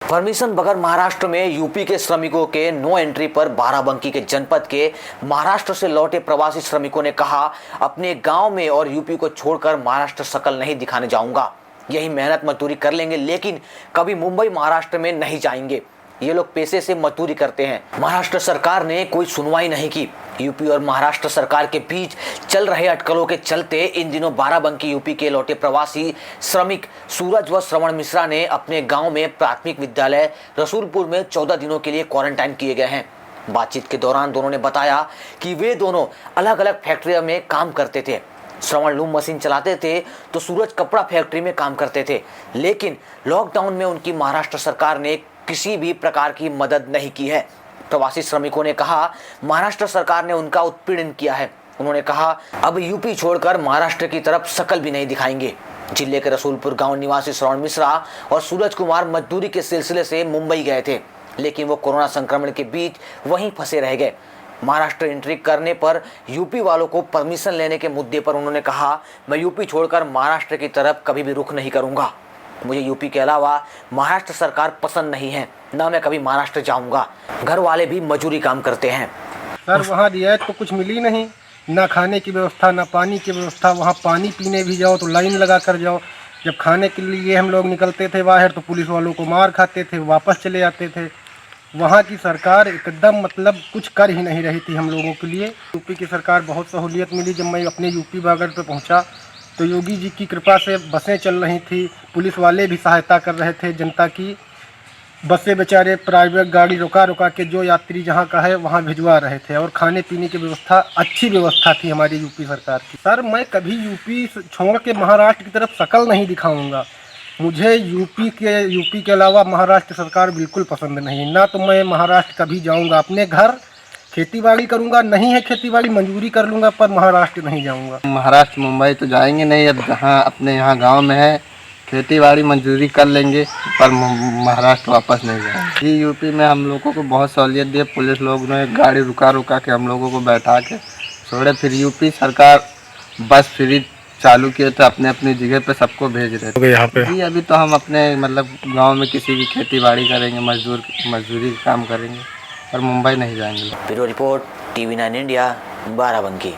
Permission बगैर महाराष्ट्र में UP के श्रमिकों के नो एंट्री पर बाराबंकी के जनपद के महाराष्ट्र से लौटे प्रवासी श्रमिकों ने कहा, अपने गांव में और यूपी को छोड़कर महाराष्ट्र शकल नहीं दिखाने जाऊंगा। यही मेहनत मजदूरी कर लेंगे, लेकिन कभी मुंबई महाराष्ट्र में नहीं जाएंगे। ये लोग पैसे से मजदूरी करते हैं। महाराष्ट्र सरकार ने कोई सुनवाई नहीं की। यूपी और महाराष्ट्र सरकार के बीच चल रहे अटकलों के चलते इन दिनों बाराबंकी यूपी के लौटे प्रवासी श्रमिक सूरज व श्रवण मिश्रा ने अपने गांव में प्राथमिक विद्यालय रसूलपुर में 14 दिनों के लिए क्वारंटाइन किए गए हैं। बातचीत के दौरान दोनों ने बताया कि वे दोनों अलग अलग फैक्ट्रियों में काम करते थे। श्रवण लूम मशीन चलाते थे तो सूरज कपड़ा फैक्ट्री में काम करते थे, लेकिन लॉकडाउन में उनकी महाराष्ट्र सरकार ने किसी भी प्रकार की मदद नहीं की है। प्रवासी श्रमिकों ने कहा, महाराष्ट्र सरकार ने उनका उत्पीड़न किया है। उन्होंने कहा, अब यूपी छोड़कर महाराष्ट्र की तरफ शकल भी नहीं दिखाएंगे। जिले के रसूलपुर गांव निवासी श्रवण मिश्रा और सूरज कुमार मजदूरी के सिलसिले से मुंबई गए थे, लेकिन वो कोरोना संक्रमण के बीच वहीं फंसे रह गए। महाराष्ट्र एंट्री करने पर यूपी वालों को परमिशन लेने के मुद्दे पर उन्होंने कहा, मैं यूपी छोड़कर महाराष्ट्र की तरफ कभी भी रुख नहीं करूंगा। मुझे यूपी के अलावा महाराष्ट्र सरकार पसंद नहीं है, ना मैं कभी महाराष्ट्र जाऊंगा। घर वाले भी मजदूरी काम करते हैं। सर वहाँ रियायत तो कुछ मिली नहीं, ना खाने की व्यवस्था ना पानी की व्यवस्था। वहाँ पानी पीने भी जाओ तो लाइन लगा कर जाओ। जब खाने के लिए हम लोग निकलते थे बाहर तो पुलिस वालों को मार खाते थे, वापस चले जाते थे। वहाँ की सरकार एकदम कुछ कर ही नहीं रही थी हम लोगों के लिए। यूपी की सरकार बहुत सहूलियत मिली। जब मैं अपने यूपी बॉर्डर पे पहुँचा तो योगी जी की कृपा से बसें चल रही थी, पुलिस वाले भी सहायता कर रहे थे जनता की। बसें बेचारे प्राइवेट गाड़ी रुका के जो यात्री जहाँ का है वहाँ भिजवा रहे थे, और खाने पीने की व्यवस्था अच्छी व्यवस्था थी हमारी यूपी सरकार की। सर मैं कभी यूपी छोड़ के महाराष्ट्र की तरफ शकल नहीं दिखाऊंगा। मुझे यूपी के अलावा महाराष्ट्र सरकार बिल्कुल पसंद नहीं। ना तो मैं महाराष्ट्र कभी जाऊँगा। अपने घर खेती बाड़ी करूँगा, नहीं है खेती बाड़ी मजदूरी कर लूँगा, पर महाराष्ट्र नहीं जाऊँगा। महाराष्ट्र मुंबई तो जाएंगे नहीं। अब जहाँ अपने यहाँ गांव में है खेती बाड़ी मजदूरी कर लेंगे, पर महाराष्ट्र वापस नहीं जाएंगे। जी यूपी में हम लोगों को बहुत सहूलियत दी। पुलिस लोग ने गाड़ी रुका के हम लोगों को बैठा के छोड़े। फिर यूपी सरकार बस फ्री चालू किए तो अपने अपनी जगह पे सबको भेज रहे थे यहाँ पे। जी अभी तो हम अपने गाँव में किसी की खेती बाड़ी करेंगे, मजदूरी काम करेंगे, पर मुंबई नहीं जाएंगे। Bureau report, TV9 India, Barabanki.